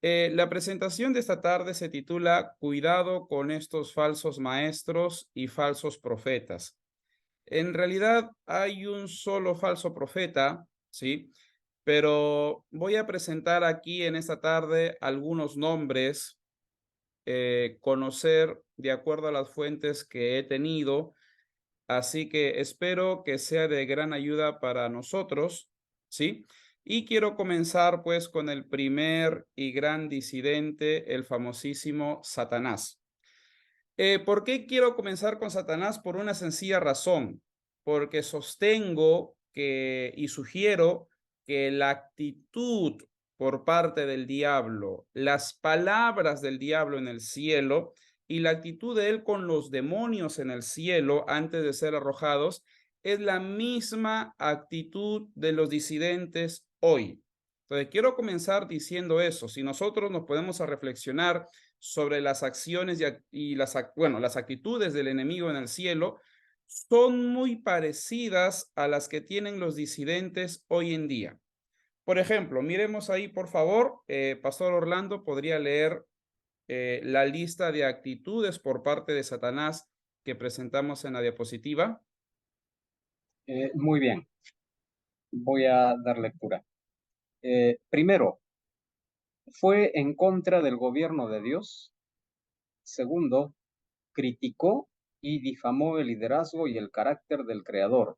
La presentación de esta tarde se titula Cuidado con estos falsos maestros y falsos profetas. En realidad hay un solo falso profeta, ¿sí? Pero voy a presentar aquí en esta tarde algunos nombres, conocer de acuerdo a las fuentes que he tenido. Así que espero que sea de gran ayuda para nosotros, ¿sí? Y quiero comenzar pues con el primer y gran disidente, el famosísimo Satanás. ¿Por qué quiero comenzar con Satanás? Por una sencilla razón, porque sostengo que y sugiero que la actitud por parte del diablo, las palabras del diablo en el cielo y la actitud de él con los demonios en el cielo antes de ser arrojados es la misma actitud de los disidentes hoy. Entonces, quiero comenzar diciendo eso. Si nosotros nos podemos a reflexionar sobre las acciones y las actitudes del enemigo en el cielo, son muy parecidas a las que tienen los disidentes hoy en día. Por ejemplo, miremos ahí, por favor, Pastor Orlando, podría leer la lista de actitudes por parte de Satanás que presentamos en la diapositiva. Muy bien, voy a dar lectura. Primero, fue en contra del gobierno de Dios. Segundo, criticó y difamó el liderazgo y el carácter del Creador.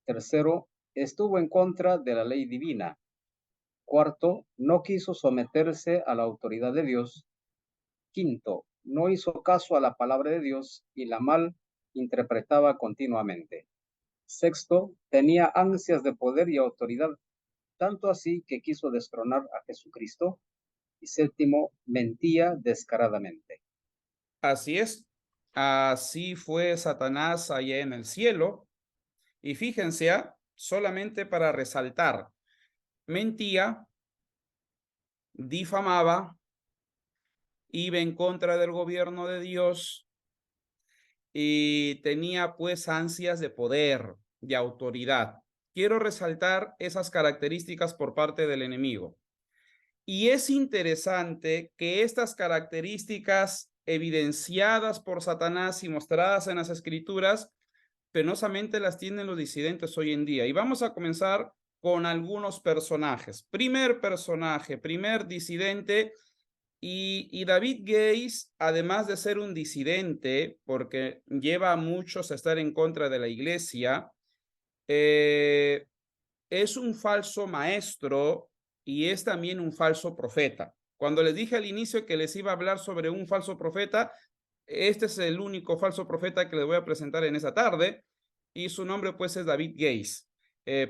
Tercero, estuvo en contra de la ley divina. Cuarto, no quiso someterse a la autoridad de Dios. Quinto, no hizo caso a la palabra de Dios y la mal interpretaba continuamente. Sexto, tenía ansias de poder y autoridad, tanto así que quiso destronar a Jesucristo. Y séptimo, mentía descaradamente. Así es, así fue Satanás allá en el cielo. Y fíjense, solamente para resaltar, mentía, difamaba, iba en contra del gobierno de Dios y tenía pues ansias de poder, de autoridad. Quiero resaltar esas características por parte del enemigo. Y es interesante que estas características evidenciadas por Satanás y mostradas en las escrituras, penosamente las tienen los disidentes hoy en día. Y vamos a comenzar con algunos personajes. Primer personaje, primer disidente. Y David Gates, además de ser un disidente, porque lleva a muchos a estar en contra de la iglesia, eh, es un falso maestro y es también un falso profeta. Cuando les dije al inicio que les iba a hablar sobre un falso profeta, este es el único falso profeta que les voy a presentar en esa tarde y su nombre pues es David Gates.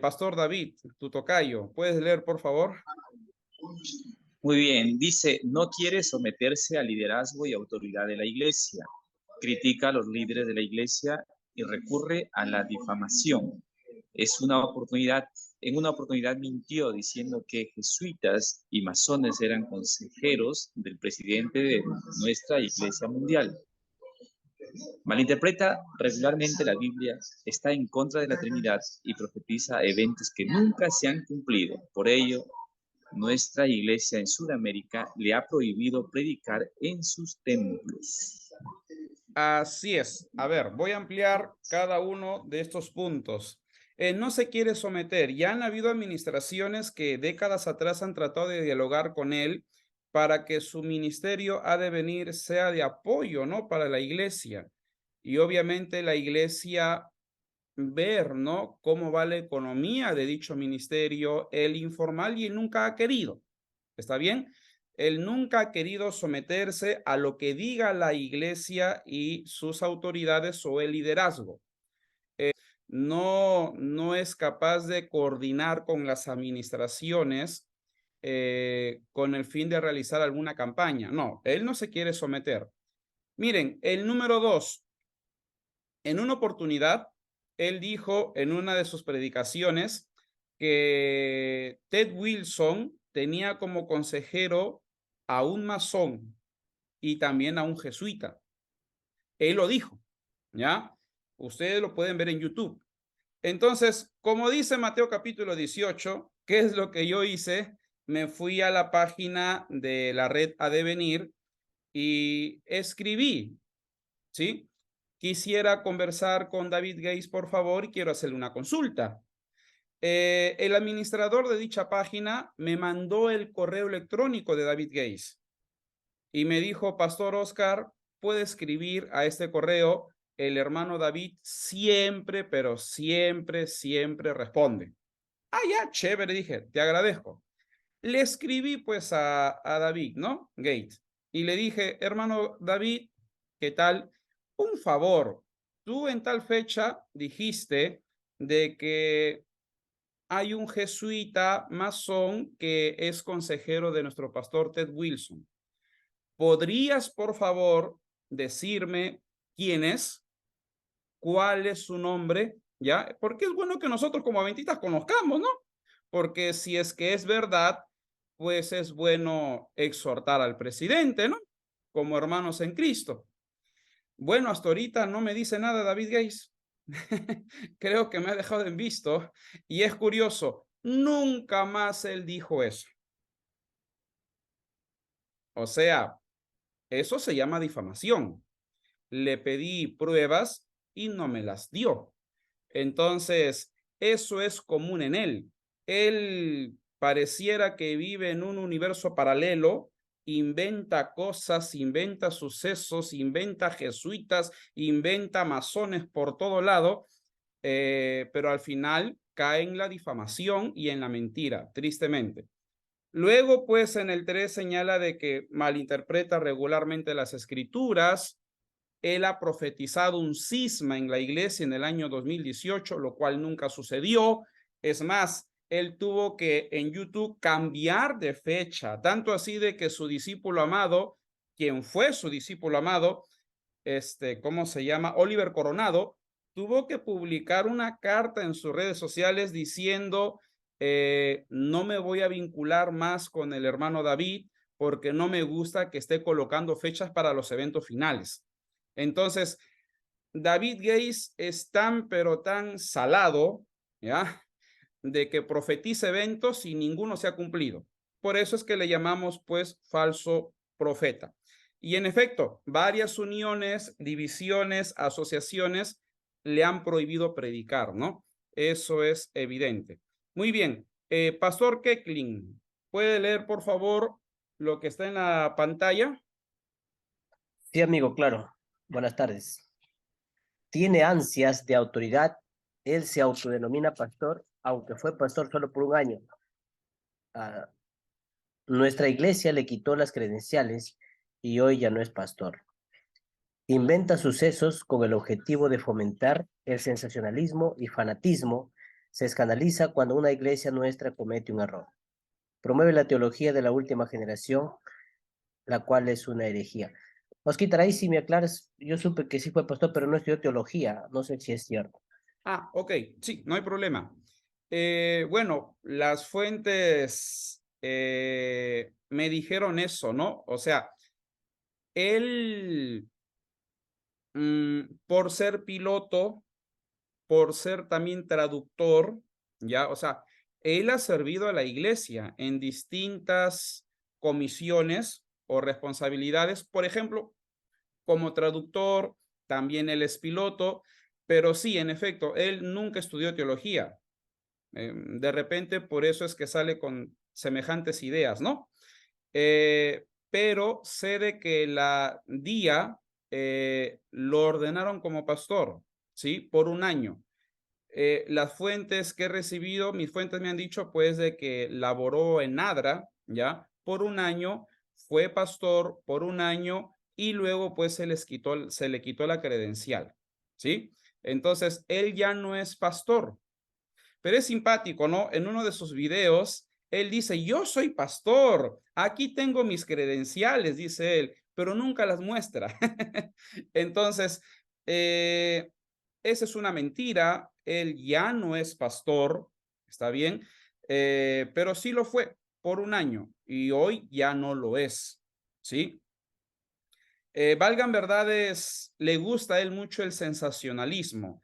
Pastor David, tu tocayo, ¿puedes leer por favor? Muy bien, dice, no quiere someterse al liderazgo y autoridad de la iglesia. Critica a los líderes de la iglesia y recurre a la difamación. En una oportunidad mintió diciendo que jesuitas y masones eran consejeros del presidente de nuestra iglesia mundial. Malinterpreta regularmente la Biblia, está en contra de la Trinidad y profetiza eventos que nunca se han cumplido. Por ello, nuestra iglesia en Sudamérica le ha prohibido predicar en sus templos. Así es. A ver, voy a ampliar cada uno de estos puntos. No se quiere someter. Ya han habido administraciones que décadas atrás han tratado de dialogar con él para que su ministerio ha de venir sea de apoyo, ¿no? Para la iglesia. Y obviamente la iglesia ver, ¿no? Cómo va la economía de dicho ministerio, el informal, y él nunca ha querido. ¿Está bien? Él nunca ha querido someterse a lo que diga la iglesia y sus autoridades o el liderazgo. No es capaz de coordinar con las administraciones con el fin de realizar alguna campaña. No, él no se quiere someter. Miren, el número dos, en una oportunidad, él dijo en una de sus predicaciones que Ted Wilson tenía como consejero a un masón y también a un jesuita. Él lo dijo, ¿ya? Ustedes lo pueden ver en YouTube. Entonces, como dice Mateo capítulo 18, ¿qué es lo que yo hice? me fui a la página de la red Adevenir y escribí, ¿sí? Quisiera conversar con David Gates, por favor, y quiero hacerle una consulta. El administrador de dicha página me mandó el correo electrónico de David Gates y me dijo, Pastor Oscar, puede escribir a este correo. El hermano David siempre, pero siempre, siempre responde. Ah, ya, chévere, dije, te agradezco. Le escribí pues a David, ¿no? Gates. Y le dije, hermano David, ¿qué tal? Un favor, tú en tal fecha dijiste de que hay un jesuita masón que es consejero de nuestro pastor Ted Wilson. ¿Podrías, por favor, decirme quién es? ¿Cuál es su nombre? ¿Ya? Porque es bueno que nosotros como adventistas conozcamos, ¿no? Porque si es que es verdad, pues es bueno exhortar al presidente, ¿no? Como hermanos en Cristo. Bueno, hasta ahorita no me dice nada David Gates. Creo que me ha dejado en visto. Y es curioso, nunca más él dijo eso. O sea, eso se llama difamación. Le pedí pruebas y no me las dio. Entonces, eso es común en él. Él pareciera que vive en un universo paralelo, inventa cosas, inventa sucesos, inventa jesuitas, inventa masones por todo lado, pero al final cae en la difamación y en la mentira, tristemente. Luego, pues en el 3 señala de que malinterpreta regularmente las escrituras. Él ha profetizado un cisma en la iglesia en el año 2018, lo cual nunca sucedió. Es más, él tuvo que en YouTube cambiar de fecha, tanto así de que su discípulo amado, quien fue su discípulo amado, ¿cómo se llama? Oliver Coronado, tuvo que publicar una carta en sus redes sociales diciendo, no me voy a vincular más con el hermano David porque no me gusta que esté colocando fechas para los eventos finales. Entonces, David Gates es tan, pero tan salado, ¿ya? De que profetiza eventos y ninguno se ha cumplido. Por eso es que le llamamos, pues, falso profeta. Y en efecto, varias uniones, divisiones, asociaciones le han prohibido predicar, ¿no? Eso es evidente. Muy bien. Pastor Keckling, ¿puede leer, por favor, lo que está en la pantalla? Sí, amigo, claro. Buenas tardes. Tiene ansias de autoridad. Él se autodenomina pastor, aunque fue pastor solo por un año. Nuestra iglesia le quitó las credenciales y hoy ya no es pastor. Inventa sucesos con el objetivo de fomentar el sensacionalismo y fanatismo. Se escandaliza cuando una iglesia nuestra comete un error. Promueve la teología de la última generación, la cual es una herejía. Osquitar, ahí sí me aclaras, yo supe que sí fue pastor, pero no estudió teología, no sé si es cierto. Ah, ok, sí, no hay problema. Bueno, las fuentes me dijeron eso, ¿no? O sea, él, por ser piloto, por ser también traductor, ya, o sea, él ha servido a la iglesia en distintas comisiones o responsabilidades, por ejemplo, como traductor, también él es piloto, pero sí, en efecto, él nunca estudió teología. De repente, por eso es que sale con semejantes ideas, ¿no? Pero sé de que la DIA lo ordenaron como pastor, ¿sí? Por un año. Las fuentes que he recibido, mis fuentes me han dicho, pues, de que laboró en ADRA, ¿ya? Por un año, fue pastor por un año y luego, pues, se le quitó la credencial, ¿sí? Entonces, él ya no es pastor, pero es simpático, ¿no? En uno de sus videos, él dice, yo soy pastor, aquí tengo mis credenciales, dice él, pero nunca las muestra. Entonces, esa es una mentira, él ya no es pastor, está bien, pero sí lo fue por un año y hoy ya no lo es, ¿sí? Valgan verdades, le gusta a él mucho el sensacionalismo.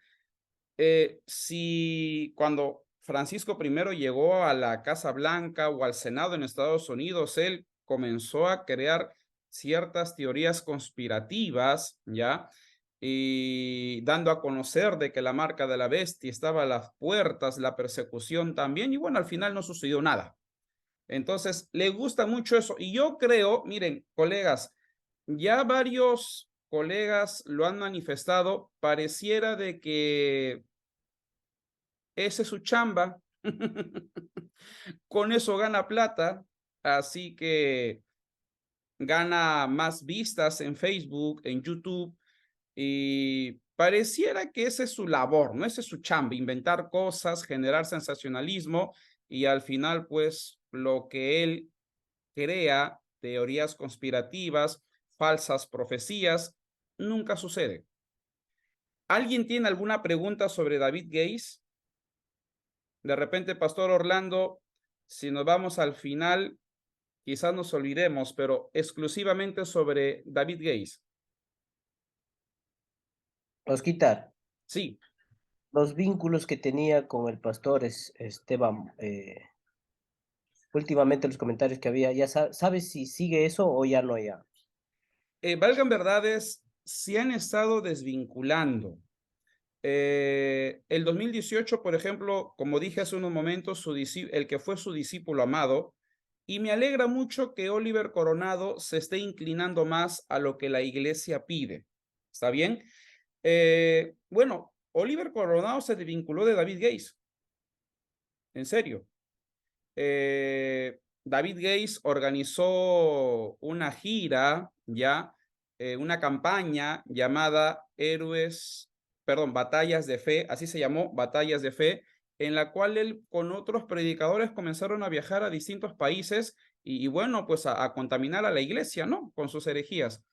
Si cuando Francisco I llegó a la Casa Blanca o al Senado en Estados Unidos, él comenzó a crear ciertas teorías conspirativas, ¿ya? Y dando a conocer de que la marca de la bestia estaba a las puertas, la persecución también, y bueno, al final no sucedió nada. Entonces, le gusta mucho eso. Y yo creo, miren, colegas, ya varios colegas lo han manifestado, pareciera de que ese es su chamba. Con eso gana plata, así que gana más vistas en Facebook, en YouTube, y pareciera que esa es su labor, ¿no? Ese es su chamba, inventar cosas, generar sensacionalismo, y al final, pues, lo que él crea, teorías conspirativas, falsas profecías, nunca sucede. ¿Alguien tiene alguna pregunta sobre David Gaze? De repente, Pastor Orlando, si nos vamos al final, quizás nos olvidemos, pero exclusivamente sobre David Gaze. Osquitar, Sí, los vínculos que tenía con el pastor Esteban, últimamente los comentarios que había, ¿ya sabes si sigue eso o ya no ya? valgan verdades, se han estado desvinculando. El 2018, por ejemplo, como dije hace unos momentos, el que fue su discípulo amado, y me alegra mucho que Oliver Coronado se esté inclinando más a lo que la iglesia pide. ¿Está bien? Bueno, Oliver Coronado se desvinculó de David Gaze. En serio. David Gaze organizó una gira, ya, una campaña llamada Batallas de Fe, así se llamó, Batallas de Fe, en la cual él con otros predicadores comenzaron a viajar a distintos países y bueno, pues a contaminar a la iglesia, ¿no? Con sus herejías.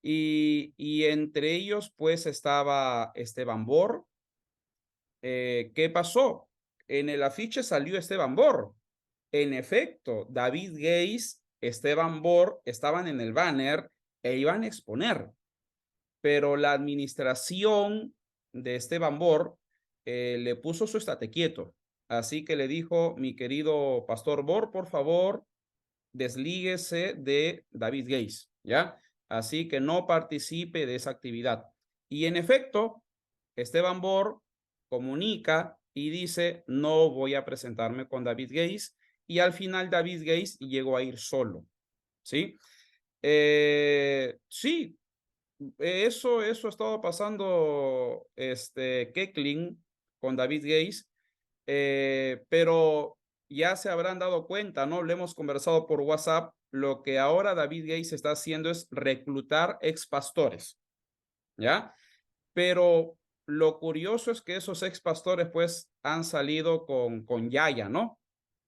Y entre ellos, pues estaba Esteban Bor. ¿Qué pasó? En el afiche salió Esteban Bor. En efecto, David Gaze, Esteban Bor estaban en el banner e iban a exponer, pero la administración de Esteban Bor le puso su estate quieto. Así que le dijo, mi querido pastor Bor, por favor, deslíguese de David Gaze, ¿ya? Así que no participe de esa actividad. Y en efecto, Esteban Bor comunica y dice, no voy a presentarme con David Gaze, y al final David Gaze llegó a ir solo, ¿sí? Sí, eso ha estado pasando, Keckling con David Gaze, pero ya se habrán dado cuenta, ¿no? Lo hemos conversado por WhatsApp. Lo que ahora David Gaze está haciendo es reclutar ex pastores, ¿ya? Pero lo curioso es que esos ex pastores, pues, han salido con yaya, ¿no?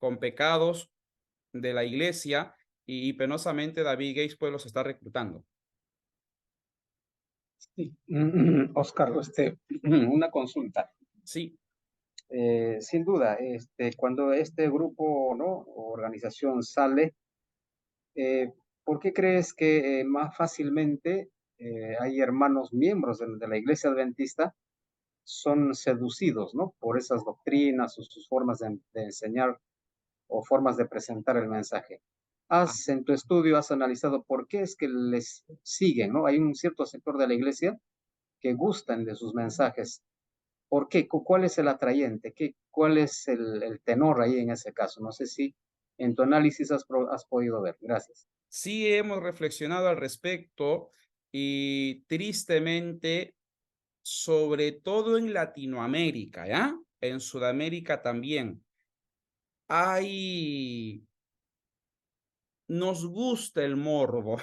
Con pecados de la iglesia y penosamente David Gaze, pues, los está reclutando. Sí. Oscar, una consulta. Sí. Sin duda, cuando este grupo, ¿no? o organización sale, ¿por qué crees que más fácilmente hay hermanos miembros de la iglesia adventista son seducidos, ¿no? por esas doctrinas o sus formas de enseñar o formas de presentar el mensaje? En tu estudio has analizado por qué es que les siguen, ¿no? Hay un cierto sector de la iglesia que gustan de sus mensajes. ¿Por qué? ¿Cuál es el atrayente? ¿Cuál es el tenor ahí en ese caso? No sé si en tu análisis has podido ver. Gracias. Sí hemos reflexionado al respecto y tristemente, sobre todo en Latinoamérica, ¿ya? En Sudamérica también, nos gusta el morbo.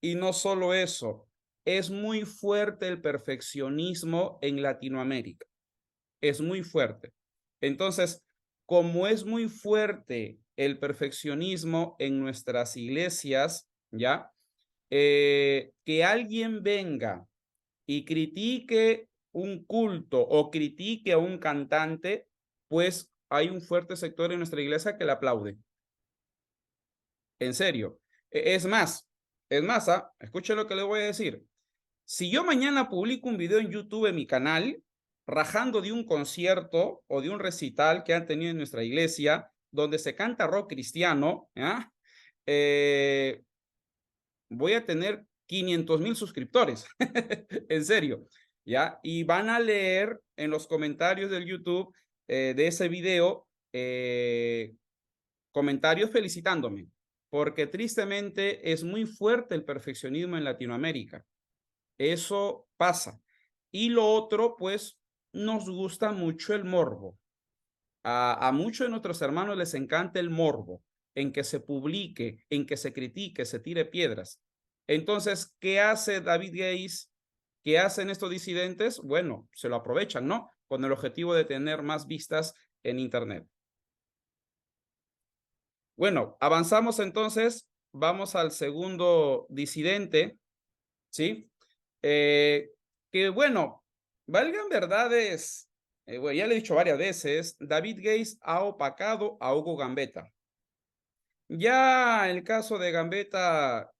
Y no solo eso, es muy fuerte el perfeccionismo en Latinoamérica. Es muy fuerte. Entonces, como es muy fuerte el perfeccionismo en nuestras iglesias, ¿ya? Que alguien venga y critique un culto o critique a un cantante, pues hay un fuerte sector en nuestra iglesia que le aplaude. En serio. Es más, escuche lo que le voy a decir. Si yo mañana publico un video en YouTube en mi canal, rajando de un concierto o de un recital que han tenido en nuestra iglesia, donde se canta rock cristiano, ¿ya? Voy a tener 500,000 suscriptores, en serio, ¿ya? Y van a leer en los comentarios del YouTube de ese video comentarios felicitándome, porque tristemente es muy fuerte el perfeccionismo en Latinoamérica. Eso pasa. Y lo otro, pues, nos gusta mucho el morbo. A muchos de nuestros hermanos les encanta el morbo, en que se publique, en que se critique, se tire piedras. Entonces, ¿qué hace David Gates? ¿Qué hacen estos disidentes? Bueno, se lo aprovechan, ¿no? Con el objetivo de tener más vistas en Internet. Bueno, avanzamos entonces, vamos al segundo disidente, ¿sí? Que bueno, valgan verdades, bueno, ya le he dicho varias veces, David Gates ha opacado a Hugo Gambetta. Ya el caso de Gambetta,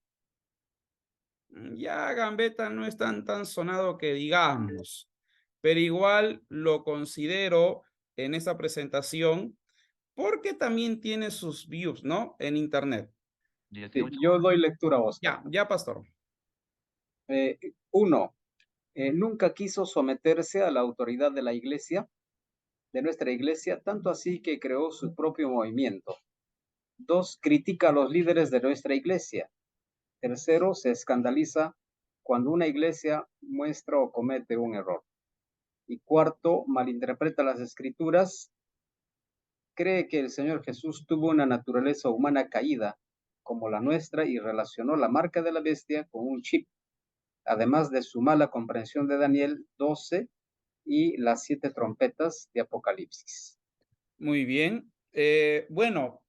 ya Gambetta no es tan sonado que digamos, pero igual lo considero en esta presentación porque también tiene sus views, ¿no? En Internet. Sí, yo doy lectura a Oscar. Ya, pastor. Uno, nunca quiso someterse a la autoridad de la iglesia, de nuestra iglesia, tanto así que creó su propio movimiento. Dos, critica a los líderes de nuestra iglesia. Tercero, se escandaliza cuando una iglesia muestra o comete un error. Y cuarto, malinterpreta las escrituras, cree que el Señor Jesús tuvo una naturaleza humana caída, como la nuestra, y relacionó la marca de la bestia con un chip, además de su mala comprensión de Daniel 12 y las 7 trompetas de Apocalipsis. Muy bien. Bueno,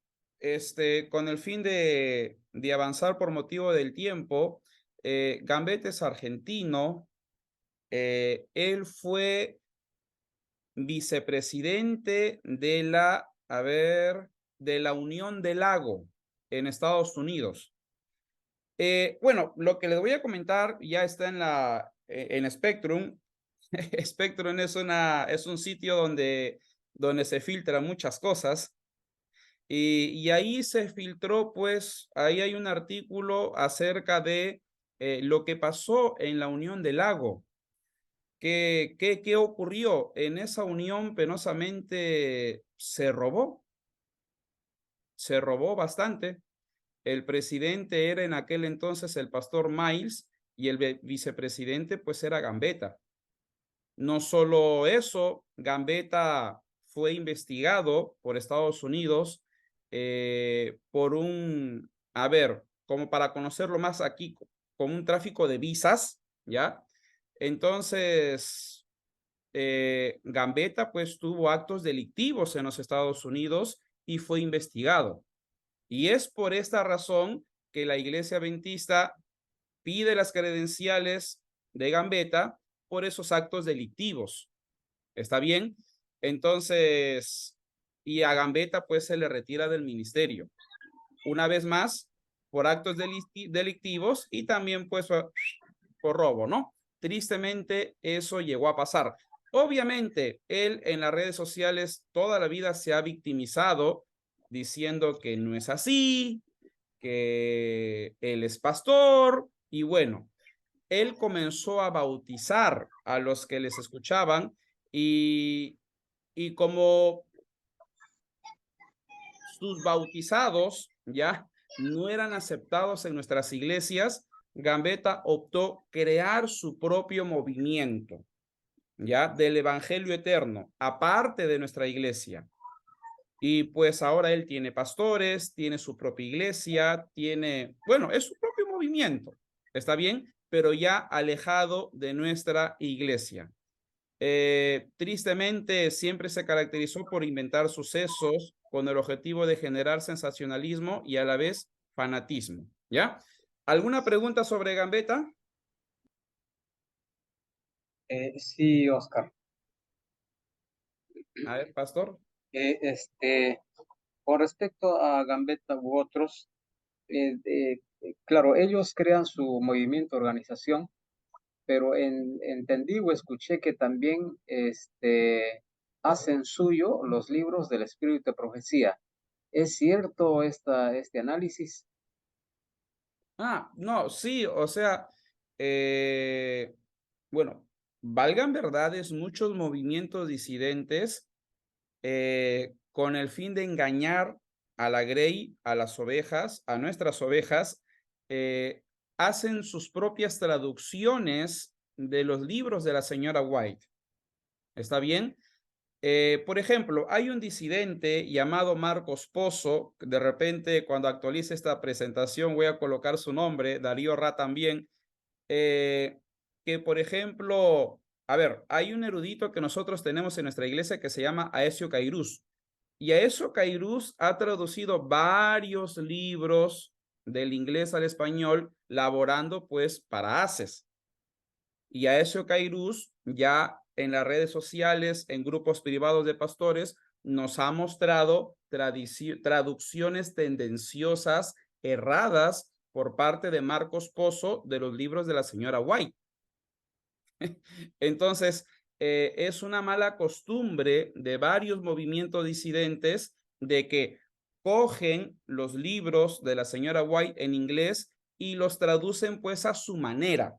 con el fin de avanzar por motivo del tiempo, Gambetta es argentino. Él fue vicepresidente de de la Unión del Lago en Estados Unidos. Bueno, lo que les voy a comentar ya está en Spectrum. Spectrum es un sitio donde se filtran muchas cosas. Y ahí se filtró, pues, ahí hay un artículo acerca de lo que pasó en la Unión del Lago. ¿Qué ocurrió? En esa unión penosamente se robó bastante. El presidente era en aquel entonces el pastor Miles y el vicepresidente pues era Gambetta. No solo eso, Gambetta fue investigado por Estados Unidos por como para conocerlo más aquí, con un tráfico de visas, ¿ya? Entonces, Gambetta pues tuvo actos delictivos en los Estados Unidos y fue investigado. Y es por esta razón que la Iglesia Adventista pide las credenciales de Gambetta por esos actos delictivos. ¿Está bien? Entonces, y a Gambetta pues se le retira del ministerio. Una vez más, por actos delictivos y también pues por robo, ¿no? Tristemente eso llegó a pasar. Obviamente, él en las redes sociales toda la vida se ha victimizado diciendo que no es así, que él es pastor y bueno, él comenzó a bautizar a los que les escuchaban y como sus bautizados ya no eran aceptados en nuestras iglesias, Gambetta optó crear su propio movimiento ya del evangelio eterno, aparte de nuestra iglesia. Y pues ahora él tiene pastores, tiene su propia iglesia, bueno, es su propio movimiento, ¿está bien? Pero ya alejado de nuestra iglesia. Tristemente, siempre se caracterizó por inventar sucesos con el objetivo de generar sensacionalismo y a la vez fanatismo, ¿ya? ¿Alguna pregunta sobre Gambetta? Sí, Oscar. A ver, pastor. Con respecto a Gambetta u otros, claro, ellos crean su movimiento, organización, pero entendí o escuché que también hacen suyo los libros del Espíritu de Profecía. ¿Es cierto este análisis? No, sí, o sea, bueno, valgan verdades, muchos movimientos disidentes con el fin de engañar a la grey, a las ovejas, a nuestras ovejas, hacen sus propias traducciones de los libros de la señora White. ¿Está bien? Por ejemplo, hay un disidente llamado Marcos Pozo. De repente, cuando actualice esta presentación, voy a colocar su nombre, Darío Ra también, que por ejemplo, a ver, hay un erudito que nosotros tenemos en nuestra iglesia que se llama Aesio Cairús. Y Aesio Cairús ha traducido varios libros del inglés al español, laborando pues para ACES. Y Aesio Cairús ya en las redes sociales, en grupos privados de pastores, nos ha mostrado traducciones tendenciosas, erradas por parte de Marcos Pozo de los libros de la señora White. Entonces, es una mala costumbre de varios movimientos disidentes de que cogen los libros de la señora White en inglés y los traducen pues a su manera,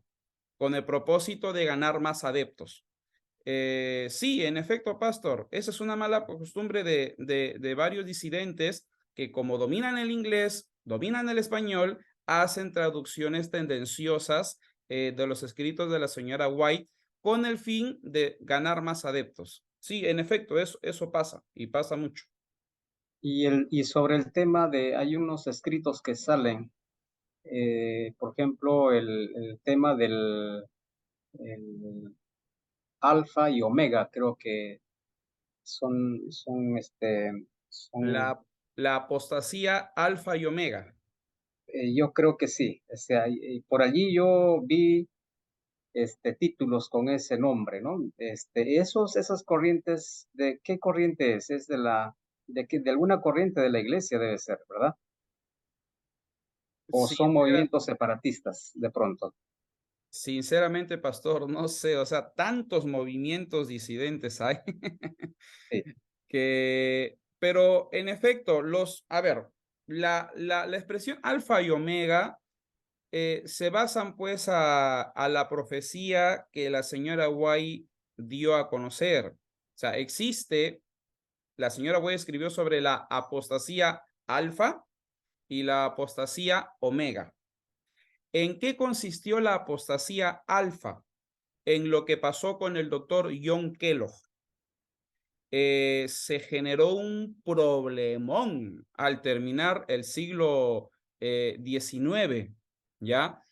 con el propósito de ganar más adeptos. Sí, en efecto, pastor, esa es una mala costumbre de varios disidentes que como dominan el inglés, dominan el español, hacen traducciones tendenciosas de los escritos de la señora White con el fin de ganar más adeptos. Sí, en efecto, eso pasa y pasa mucho. Y sobre el tema hay unos escritos que salen, por ejemplo, el tema del el alfa y omega, creo que son, La apostasía alfa y omega. Yo creo que sí. O sea, por allí yo vi títulos con ese nombre, ¿no? Esas corrientes, ¿de qué corriente es? Es de alguna corriente de la iglesia debe ser, ¿verdad? ¿O son movimientos separatistas de pronto? Sinceramente, pastor, no sé, o sea, tantos movimientos disidentes hay Sí. pero en efecto, a ver, la expresión alfa y omega se basan pues a la profecía que la señora White dio a conocer. O sea, la señora White escribió sobre la apostasía alfa y la apostasía omega. ¿En qué consistió la apostasía alfa? En lo que pasó con el doctor John Kellogg. Se generó un problemón al terminar el siglo XIX, ¿ya?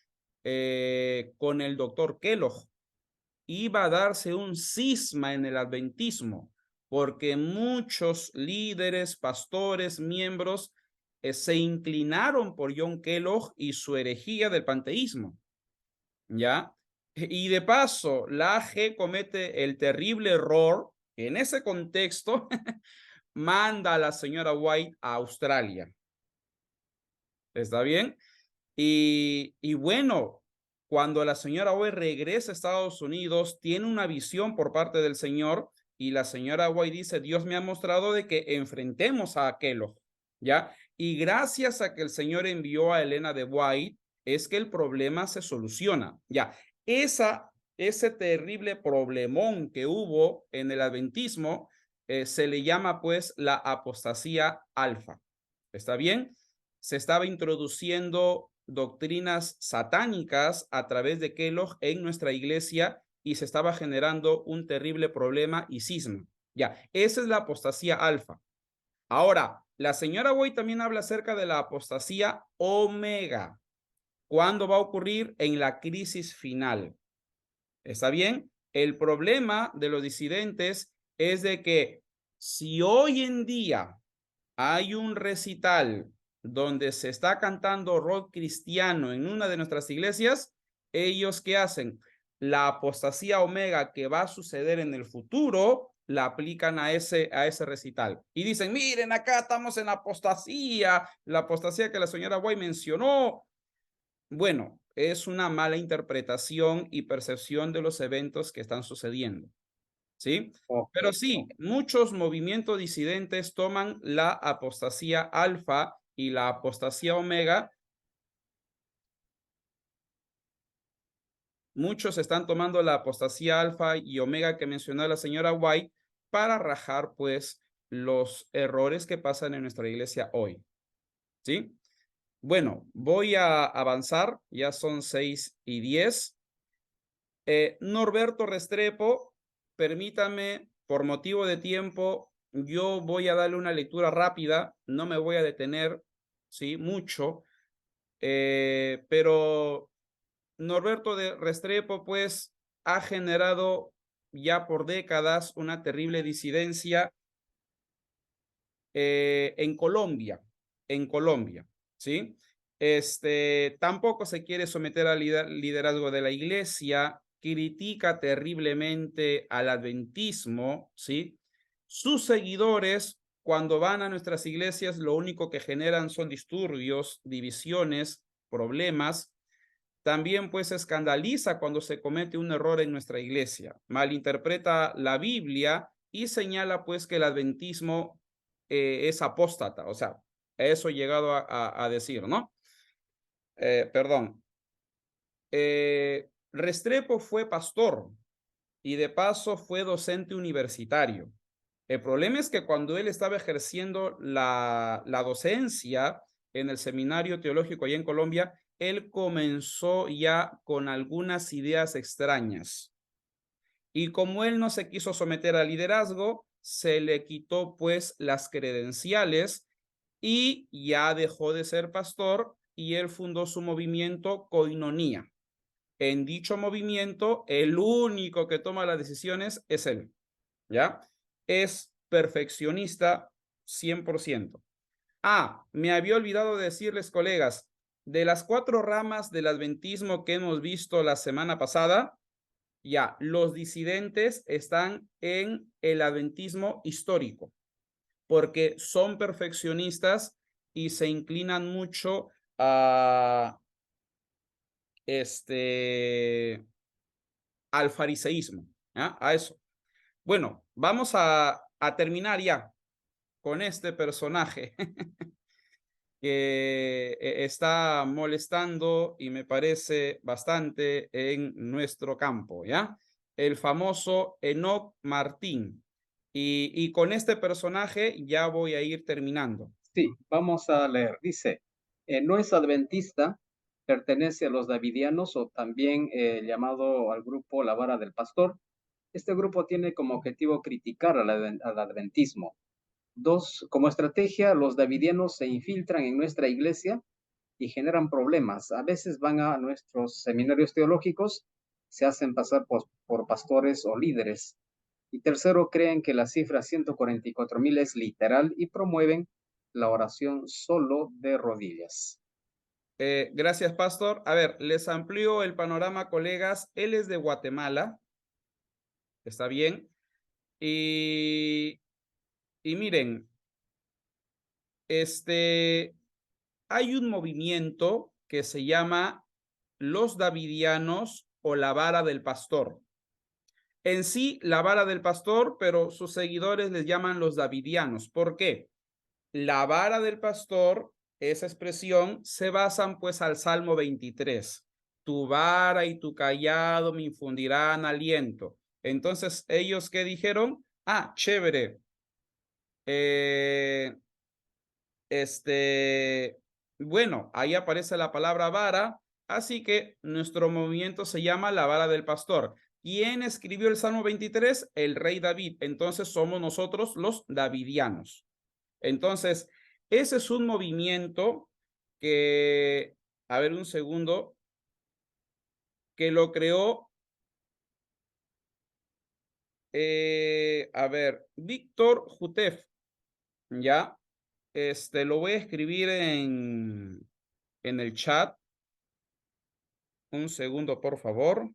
Con el doctor Kellogg. Iba a darse un cisma en el adventismo, porque muchos líderes, pastores, miembros se inclinaron por John Kellogg y su herejía del panteísmo, ¿ya? Y de paso, la AG comete el terrible error que en ese contexto manda a la señora White a Australia. ¿Está bien? Y bueno, cuando la señora White regresa a Estados Unidos, tiene una visión por parte del Señor y la señora White dice, Dios me ha mostrado de que enfrentemos a Kellogg, ¿ya? Y gracias a que el Señor envió a Elena de White, es que el problema se soluciona, ¿ya? Ese terrible problemón que hubo en el adventismo se le llama pues la apostasía alfa. ¿Está bien? Se estaba introduciendo doctrinas satánicas a través de Kellogg en nuestra iglesia y se estaba generando un terrible problema y cisma. Ya, esa es la apostasía alfa. Ahora, la señora White también habla acerca de la apostasía omega. ¿Cuándo va a ocurrir? En la crisis final. ¿Está bien? El problema de los disidentes es de que si hoy en día hay un recital donde se está cantando rock cristiano en una de nuestras iglesias, ellos ¿qué hacen? La apostasía omega que va a suceder en el futuro la aplican a ese recital. Y dicen, miren, acá estamos en la apostasía que la señora White mencionó. Bueno, es una mala interpretación y percepción de los eventos que están sucediendo, ¿sí? Ok, Pero sí, muchos movimientos disidentes toman la apostasía alfa y la apostasía omega. Muchos están tomando la apostasía alfa y omega que mencionó la señora White para rajar, pues, los errores que pasan en nuestra iglesia hoy, ¿sí? Bueno, voy a avanzar, ya son 6:10. Norberto Restrepo, permítame, por motivo de tiempo, yo voy a darle una lectura rápida, no me voy a detener, ¿sí? Mucho, pero Norberto de Restrepo, pues, ha generado ya por décadas una terrible disidencia en Colombia, ¿sí? Tampoco se quiere someter al liderazgo de la iglesia, critica terriblemente al adventismo, ¿sí? Sus seguidores, cuando van a nuestras iglesias, lo único que generan son disturbios, divisiones, problemas. También pues escandaliza cuando se comete un error en nuestra iglesia, malinterpreta la Biblia y señala pues que el adventismo es apóstata, o sea, eso he llegado a decir, ¿no? Perdón. Restrepo fue pastor y de paso fue docente universitario. El problema es que cuando él estaba ejerciendo la docencia en el seminario teológico allá en Colombia, él comenzó ya con algunas ideas extrañas. Y como él no se quiso someter al liderazgo, se le quitó pues las credenciales y ya dejó de ser pastor y él fundó su movimiento Koinonía. En dicho movimiento, el único que toma las decisiones es él, ¿ya? Es perfeccionista 100%. Ah, me había olvidado de decirles, colegas, de las 4 ramas del adventismo que hemos visto la semana pasada, ya, los disidentes están en el adventismo histórico, porque son perfeccionistas y se inclinan mucho a al fariseísmo, ¿ya? A eso. Bueno, vamos a terminar ya con este personaje que está molestando y me parece bastante en nuestro campo, ¿ya? El famoso Enoc Martín. Y con este personaje ya voy a ir terminando. sí, vamos a leer. Dice, no es adventista, pertenece a los davidianos o también llamado al grupo La Vara del Pastor. Este grupo tiene como objetivo criticar al adventismo. Dos, como estrategia, los davidianos se infiltran en nuestra iglesia y generan problemas. A veces van a nuestros seminarios teológicos, se hacen pasar por pastores o líderes. Y tercero, creen que la cifra 144,000 es literal y promueven la oración solo de rodillas. Gracias, Pastor. A ver, les amplío el panorama, colegas. Él es de Guatemala. ¿Está bien? Y miren, hay un movimiento que se llama los Davidianos o la Vara del Pastor. En sí, la Vara del Pastor, pero sus seguidores les llaman los Davidianos. ¿Por qué? La Vara del Pastor, esa expresión, se basan pues al Salmo 23. Tu vara y tu callado me infundirán aliento. Entonces, ¿ellos qué dijeron? Ah, chévere. Eh, bueno, ahí aparece la palabra vara, así que nuestro movimiento se llama la vara del pastor. ¿Quién escribió el Salmo 23? El rey David. Entonces somos nosotros los davidianos. Entonces, ese es un movimiento que, a ver un segundo, que lo creó, a ver, Víctor Jutef, ¿ya? Lo voy a escribir en el chat. Un segundo, por favor.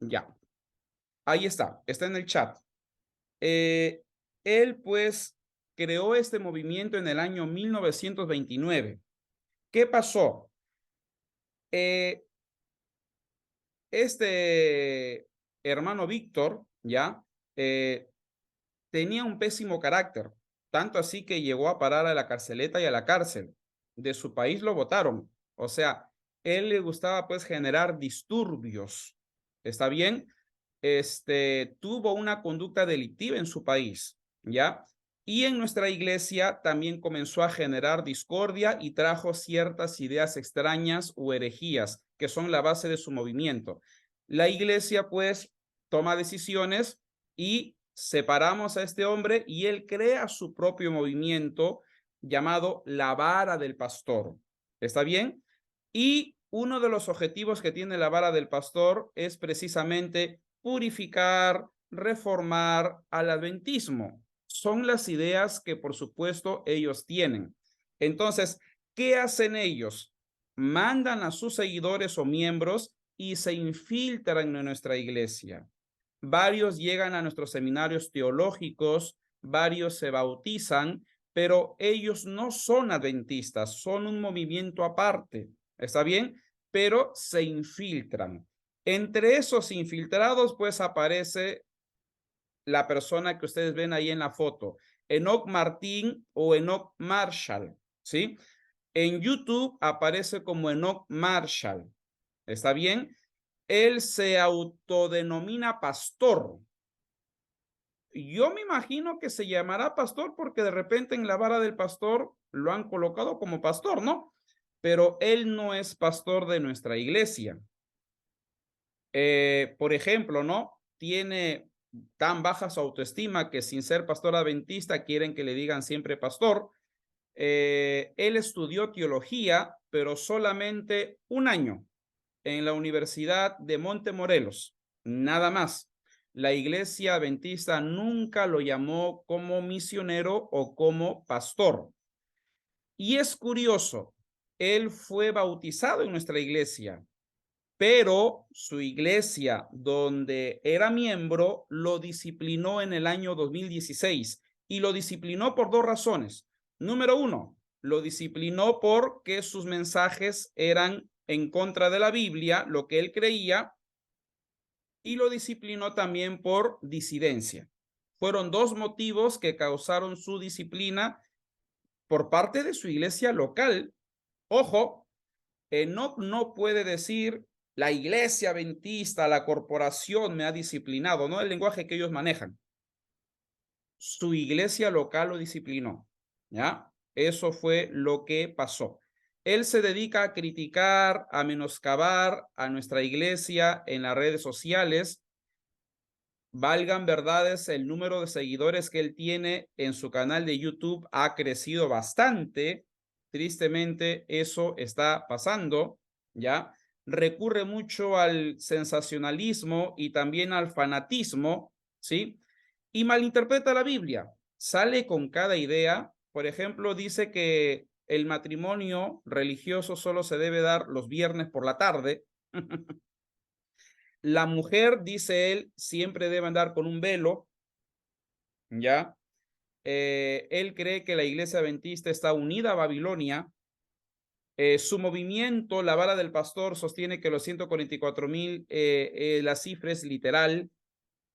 Ya. Ahí está en el chat. él pues creó este movimiento en el año 1929. ¿Qué pasó? Este hermano Víctor, ya, tenía un pésimo carácter, tanto así que llegó a parar a la carceleta y a la cárcel. De su país lo votaron. O sea, él le gustaba pues generar disturbios. ¿Está bien? Tuvo una conducta delictiva en su país, ¿ya? Y en nuestra iglesia también comenzó a generar discordia y trajo ciertas ideas extrañas o herejías, que son la base de su movimiento. La iglesia pues toma decisiones y separamos a este hombre y él crea su propio movimiento llamado la vara del pastor. ¿Está bien? Y uno de los objetivos que tiene la vara del pastor es precisamente purificar, reformar al adventismo. Son las ideas que, por supuesto, ellos tienen. Entonces, ¿qué hacen ellos? Mandan a sus seguidores o miembros y se infiltran en nuestra iglesia. Varios llegan a nuestros seminarios teológicos, varios se bautizan, pero ellos no son adventistas, son un movimiento aparte. ¿Está bien? Pero se infiltran. Entre esos infiltrados, pues aparece la persona que ustedes ven ahí en la foto, Enoch Martín o Enoch Marshall, ¿sí? En YouTube aparece como Enoch Marshall. ¿Está bien? Él se autodenomina pastor. Yo me imagino que se llamará pastor porque de repente en la vara del pastor lo han colocado como pastor, ¿no? Pero él no es pastor de nuestra iglesia. Por ejemplo, ¿no? Tiene tan baja su autoestima que sin ser pastor adventista quieren que le digan siempre pastor. Él estudió teología, pero solamente un año en la Universidad de Montemorelos, nada más. La iglesia adventista nunca lo llamó como misionero o como pastor. Y es curioso, él fue bautizado en nuestra iglesia, pero su iglesia, donde era miembro, lo disciplinó en el año 2016 y lo disciplinó por dos razones. Número uno, lo disciplinó porque sus mensajes eran en contra de la Biblia, lo que él creía, y lo disciplinó también por disidencia. Fueron dos motivos que causaron su disciplina por parte de su iglesia local. Ojo, Enoch no puede decir la iglesia adventista, la corporación me ha disciplinado, no el lenguaje que ellos manejan. Su iglesia local lo disciplinó, ¿ya? Eso fue lo que pasó. Él se dedica a criticar, a menoscabar a nuestra iglesia en las redes sociales. Valgan verdades, el número de seguidores que él tiene en su canal de YouTube ha crecido bastante. Tristemente, eso está pasando, ¿ya? Recurre mucho al sensacionalismo y también al fanatismo, ¿sí? Y malinterpreta la Biblia. Sale con cada idea. Por ejemplo, dice que el matrimonio religioso solo se debe dar los viernes por la tarde. La mujer, dice él, siempre debe andar con un velo, ¿ya? Él cree que la iglesia adventista está unida a Babilonia. Su movimiento, la vara del pastor, sostiene que los 144,000, la cifra es literal,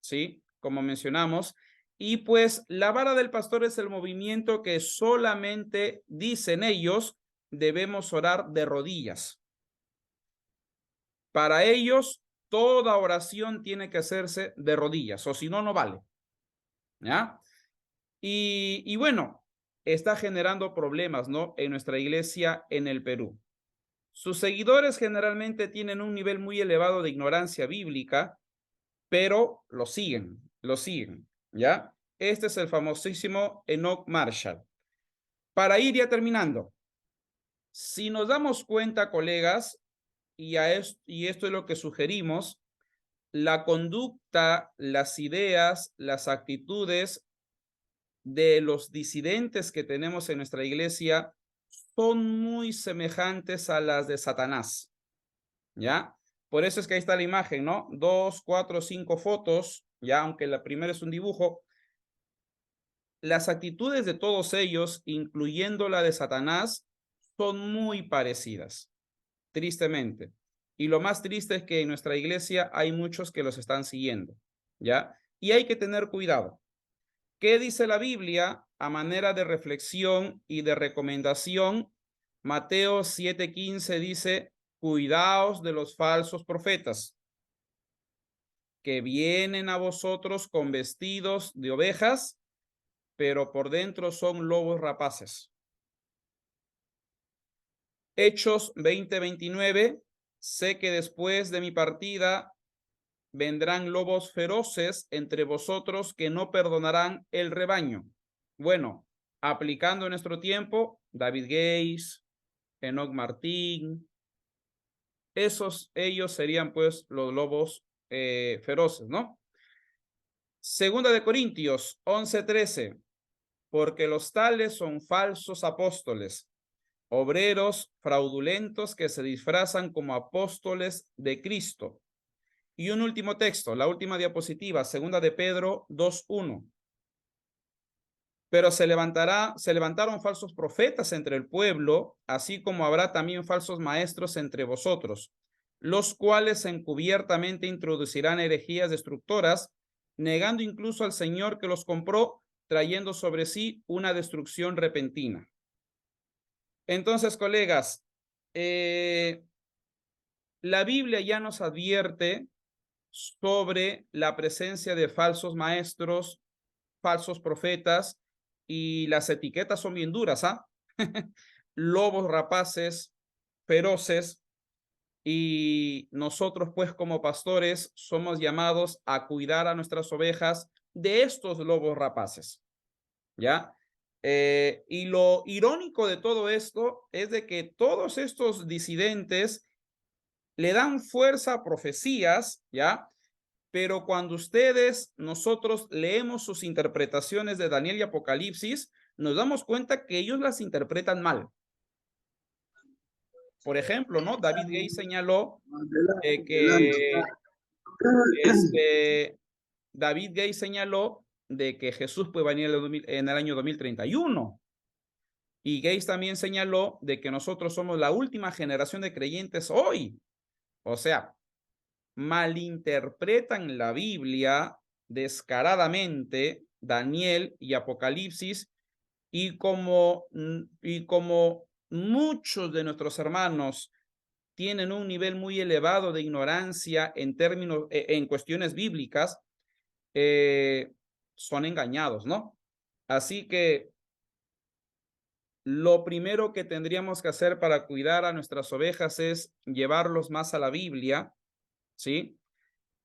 ¿sí? Como mencionamos. Y pues la vara del pastor es el movimiento que solamente, dicen ellos, debemos orar de rodillas. Para ellos, toda oración tiene que hacerse de rodillas, o si no, no vale. ¿Ya? Y bueno, está generando problemas, ¿no? En nuestra iglesia en el Perú. Sus seguidores generalmente tienen un nivel muy elevado de ignorancia bíblica, pero lo siguen, ¿ya? Este es el famosísimo Enoch Marshall. Para ir ya terminando, si nos damos cuenta, colegas, y esto es lo que sugerimos, la conducta, las ideas, las actitudes de los disidentes que tenemos en nuestra iglesia son muy semejantes a las de Satanás, ¿ya? Por eso es que ahí está la imagen, ¿no? 2, 4, 5 fotos, ya, aunque la primera es un dibujo. las actitudes de todos ellos, incluyendo la de Satanás, son muy parecidas, tristemente. Y lo más triste es que en nuestra iglesia hay muchos que los están siguiendo, ¿ya? Y hay que tener cuidado. ¿Qué dice la Biblia a manera de reflexión y de recomendación? Mateo 7:15 dice, cuidaos de los falsos profetas, que vienen a vosotros con vestidos de ovejas, pero por dentro son lobos rapaces. Hechos 20:29, sé que después de mi partida vendrán lobos feroces entre vosotros que no perdonarán el rebaño. Bueno, aplicando en nuestro tiempo, David Gates, Enoch Martín, ellos serían pues los lobos feroces, ¿no? Segunda de Corintios 11:13, porque los tales son falsos apóstoles, obreros fraudulentos que se disfrazan como apóstoles de Cristo. Y un último texto, la última diapositiva, segunda de Pedro 2:1. Pero se levantaron falsos profetas entre el pueblo, así como habrá también falsos maestros entre vosotros, los cuales encubiertamente introducirán herejías destructoras, negando incluso al Señor que los compró, trayendo sobre sí una destrucción repentina. Entonces, colegas, la Biblia ya nos advierte sobre la presencia de falsos maestros, falsos profetas, y las etiquetas son bien duras, ¿ah? Lobos rapaces, feroces, y nosotros pues como pastores somos llamados a cuidar a nuestras ovejas de estos lobos rapaces, ¿ya? Y lo irónico de todo esto es de que todos estos disidentes le dan fuerza a profecías, ¿ya? Pero cuando nosotros leemos sus interpretaciones de Daniel y Apocalipsis, nos damos cuenta que ellos las interpretan mal. Por ejemplo, ¿no? David Gay señaló David Gay señaló de que Jesús puede venir en el año 2031. Y Gates también señaló de que nosotros somos la última generación de creyentes hoy. O sea, malinterpretan la Biblia descaradamente, Daniel y Apocalipsis, y como muchos de nuestros hermanos tienen un nivel muy elevado de ignorancia en cuestiones bíblicas, son engañados, ¿no? Así que lo primero que tendríamos que hacer para cuidar a nuestras ovejas es llevarlos más a la Biblia, ¿sí?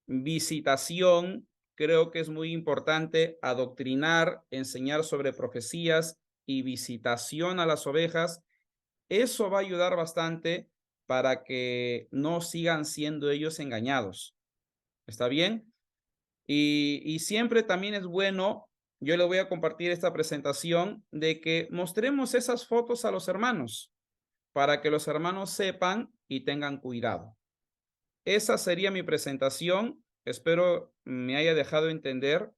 Visitación, creo que es muy importante adoctrinar, enseñar sobre profecías y visitación a las ovejas. Eso va a ayudar bastante para que no sigan siendo ellos engañados. ¿Está bien? Y siempre también es bueno, yo le voy a compartir esta presentación, de que mostremos esas fotos a los hermanos para que los hermanos sepan y tengan cuidado. Esa sería mi presentación. Espero me haya dejado entender